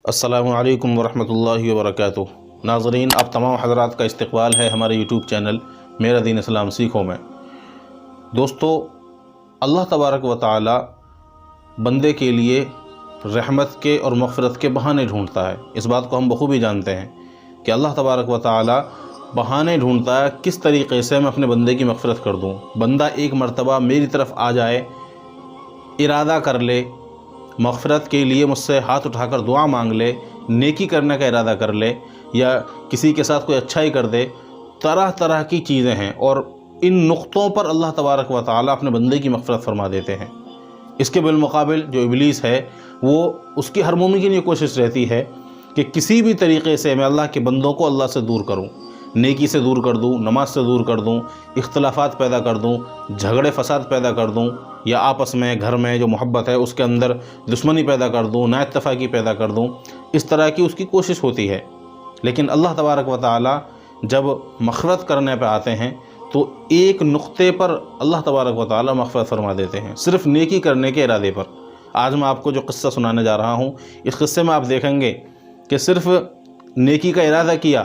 السلام علیکم ورحمۃ اللہ وبرکاتہ۔ ناظرین، آپ تمام حضرات کا استقبال ہے ہمارے یوٹیوب چینل میرا دین اسلام سیکھوں میں۔ دوستو، اللہ تبارک و تعالی بندے کے لیے رحمت کے اور مغفرت کے بہانے ڈھونڈتا ہے۔ اس بات کو ہم بخوبی جانتے ہیں کہ اللہ تبارک و تعالی بہانے ڈھونڈتا ہے کس طریقے سے میں اپنے بندے کی مغفرت کر دوں۔ بندہ ایک مرتبہ میری طرف آ جائے، ارادہ کر لے، مغفرت کے لیے مجھ سے ہاتھ اٹھا کر دعا مانگ لے، نیکی کرنے کا ارادہ کر لے، یا کسی کے ساتھ کوئی اچھائی کر دے، طرح طرح کی چیزیں ہیں، اور ان نقطوں پر اللہ تبارک و تعالی اپنے بندے کی مغفرت فرما دیتے ہیں۔ اس کے بالمقابل جو ابلیس ہے، وہ اس کی ہر ممکن یہ کوشش رہتی ہے کہ کسی بھی طریقے سے میں اللہ کے بندوں کو اللہ سے دور کروں، نیکی سے دور کر دوں، نماز سے دور کر دوں، اختلافات پیدا کر دوں، جھگڑے فساد پیدا کر دوں، یا آپس میں گھر میں جو محبت ہے اس کے اندر دشمنی پیدا کر دوں، نا اتفاقی پیدا کر دوں۔ اس طرح کی اس کی کوشش ہوتی ہے۔ لیکن اللہ تبارک و تعالی جب مغفرت کرنے پہ آتے ہیں تو ایک نقطے پر اللہ تبارک و تعالی مغفرت فرما دیتے ہیں، صرف نیکی کرنے کے ارادے پر۔ آج میں آپ کو جو قصہ سنانے جا رہا ہوں، اس قصے میں آپ دیکھیں گے کہ صرف نیکی کا ارادہ کیا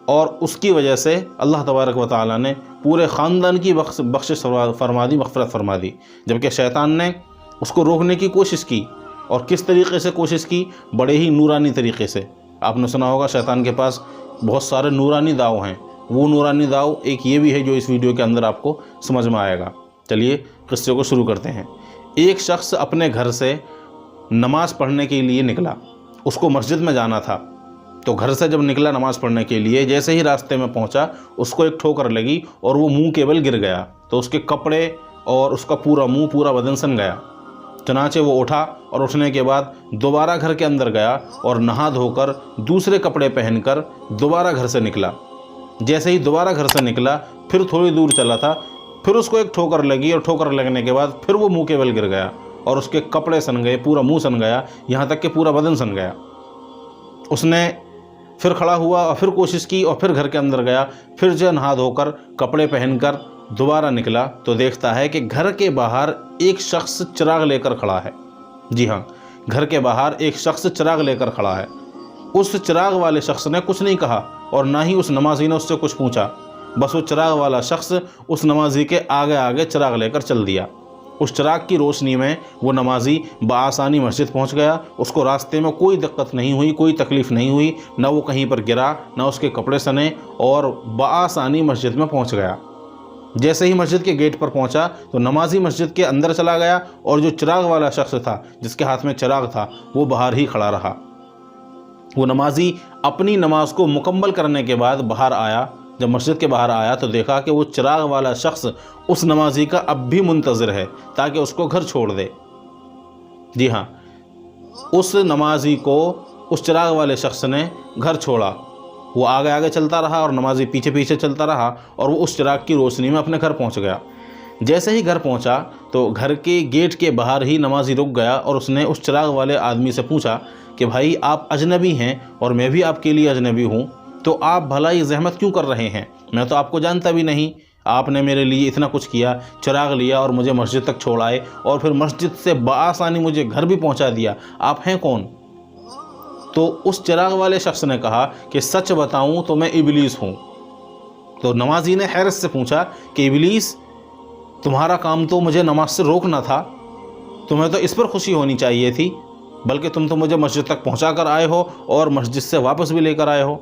اور اس کی وجہ سے اللہ تبارک و تعالی نے پورے خاندان کی بخشش فرما دی، مغفرت فرما دی، جبکہ شیطان نے اس کو روکنے کی کوشش کی۔ اور کس طریقے سے کوشش کی؟ بڑے ہی نورانی طریقے سے۔ آپ نے سنا ہوگا شیطان کے پاس بہت سارے نورانی داؤ ہیں۔ وہ نورانی داؤ ایک یہ بھی ہے جو اس ویڈیو کے اندر آپ کو سمجھ میں آئے گا۔ چلیے قصے کو شروع کرتے ہیں۔ ایک شخص اپنے گھر سے نماز پڑھنے کے لیے نکلا۔ اس کو مسجد میں جانا تھا، تو گھر سے جب نکلا نماز پڑھنے کے لیے، جیسے ہی راستے میں پہنچا اس کو ایک ٹھوکر لگی اور وہ منہ کے بل گر گیا، تو اس کے کپڑے اور اس کا پورا منہ، پورا بدن سن گیا۔ چنانچہ وہ اٹھا اور اٹھنے کے بعد دوبارہ گھر کے اندر گیا اور نہا دھو کر دوسرے کپڑے پہن کر دوبارہ گھر سے نکلا۔ جیسے ہی دوبارہ گھر سے نکلا، پھر تھوڑی دور چلا تھا، پھر اس کو ایک ٹھوکر لگی، اور ٹھوکر لگنے کے بعد پھر وہ منہ کے بل گر گیا اور اس کے کپڑے سن گئے، پورا منہ سن گیا، یہاں تک کہ پورا بدن سن گیا۔ اس نے پھر کھڑا ہوا اور پھر کوشش کی اور پھر گھر کے اندر گیا، پھر جو نہا دھو کر کپڑے پہن کر دوبارہ نکلا تو دیکھتا ہے کہ گھر کے باہر ایک شخص چراغ لے کر کھڑا ہے۔ جی ہاں، گھر کے باہر ایک شخص چراغ لے کر کھڑا ہے۔ اس چراغ والے شخص نے کچھ نہیں کہا اور نہ ہی اس نمازی نے اس سے کچھ پوچھا، بس وہ چراغ والا شخص اس نمازی کے آگے آگے چراغ لے کر چل دیا۔ اس چراغ کی روشنی میں وہ نمازی بآسانی مسجد پہنچ گیا۔ اس کو راستے میں کوئی دقت نہیں ہوئی، کوئی تکلیف نہیں ہوئی، نہ وہ کہیں پر گرا، نہ اس کے کپڑے سنے، اور بآسانی مسجد میں پہنچ گیا۔ جیسے ہی مسجد کے گیٹ پر پہنچا تو نمازی مسجد کے اندر چلا گیا، اور جو چراغ والا شخص تھا، جس کے ہاتھ میں چراغ تھا، وہ باہر ہی کھڑا رہا۔ وہ نمازی اپنی نماز کو مکمل کرنے کے بعد باہر آیا۔ جب مسجد کے باہر آیا تو دیکھا کہ وہ چراغ والا شخص اس نمازی کا اب بھی منتظر ہے تاکہ اس کو گھر چھوڑ دے۔ جی ہاں، اس نمازی کو اس چراغ والے شخص نے گھر چھوڑا۔ وہ آگے آگے چلتا رہا اور نمازی پیچھے پیچھے چلتا رہا، اور وہ اس چراغ کی روشنی میں اپنے گھر پہنچ گیا۔ جیسے ہی گھر پہنچا تو گھر کے گیٹ کے باہر ہی نمازی رک گیا اور اس نے اس چراغ والے آدمی سے پوچھا کہ بھائی، آپ اجنبی ہیں اور میں بھی آپ کے لیے اجنبی ہوں، تو آپ بھلا یہ زحمت کیوں کر رہے ہیں؟ میں تو آپ کو جانتا بھی نہیں، آپ نے میرے لیے اتنا کچھ کیا، چراغ لیا اور مجھے مسجد تک چھوڑ آئے، اور پھر مسجد سے بآسانی مجھے گھر بھی پہنچا دیا، آپ ہیں کون؟ تو اس چراغ والے شخص نے کہا کہ سچ بتاؤں تو میں ابلیس ہوں۔ تو نمازی نے حیرت سے پوچھا کہ ابلیس، تمہارا کام تو مجھے نماز سے روکنا تھا، تمہیں تو اس پر خوشی ہونی چاہیے تھی، بلکہ تم تو مجھے مسجد تک پہنچا کر آئے ہو اور مسجد سے واپس بھی لے کر آئے ہو۔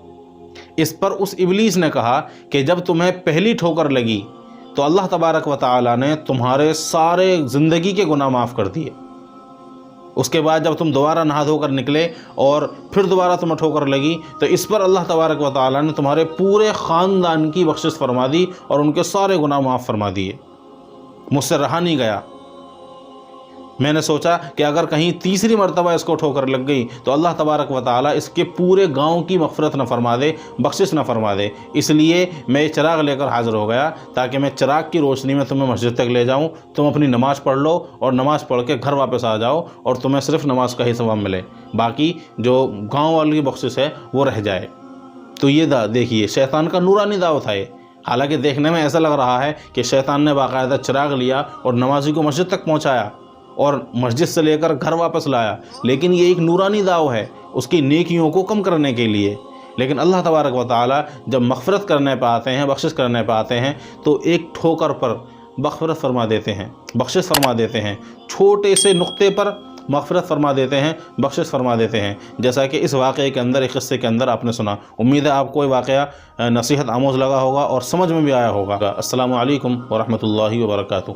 اس پر اس ابلیس نے کہا کہ جب تمہیں پہلی ٹھوکر لگی تو اللہ تبارک و تعالی نے تمہارے سارے زندگی کے گناہ معاف کر دیے۔ اس کے بعد جب تم دوبارہ نہا دھو کر نکلے اور پھر دوبارہ تمہیں ٹھوکر لگی تو اس پر اللہ تبارک و تعالی نے تمہارے پورے خاندان کی بخشش فرما دی اور ان کے سارے گناہ معاف فرما دیے۔ مجھ سے رہا نہیں گیا۔ میں نے سوچا کہ اگر کہیں تیسری مرتبہ اس کو ٹھوکر لگ گئی تو اللہ تبارک و تعالی اس کے پورے گاؤں کی مغفرت نہ فرما دے، بخشش نہ فرما دے، اس لیے میں یہ چراغ لے کر حاضر ہو گیا تاکہ میں چراغ کی روشنی میں تمہیں مسجد تک لے جاؤں، تم اپنی نماز پڑھ لو اور نماز پڑھ کے گھر واپس آ جاؤ، اور تمہیں صرف نماز کا ہی ثواب ملے، باقی جو گاؤں والوں کی بخشش ہے وہ رہ جائے۔ تو یہ دیکھیے، شیطان کا نورانی دعوت تھا یہ۔ حالانکہ دیکھنے میں ایسا لگ رہا ہے کہ شیطان نے باقاعدہ چراغ لیا اور نمازی کو مسجد تک پہنچایا، اور مسجد سے لے کر گھر واپس لایا، لیکن یہ ایک نورانی داؤ ہے اس کی نیکیوں کو کم کرنے کے لیے۔ لیکن اللہ تبارک و تعالیٰ جب مغفرت کرنے پہ آتے ہیں، بخشش کرنے پہ آتے ہیں، تو ایک ٹھوکر پر مغفرت فرما دیتے ہیں، بخشش فرما دیتے ہیں، چھوٹے سے نقطے پر مغفرت فرما دیتے ہیں، بخشش فرما دیتے ہیں، جیسا کہ اس واقعے کے اندر، ایک قصے کے اندر آپ نے سنا۔ امید ہے آپ کو یہ واقعہ نصیحت آموز لگا ہوگا اور سمجھ میں بھی آیا ہوگا۔ السلام علیکم ورحمۃ اللہ وبرکاتہ۔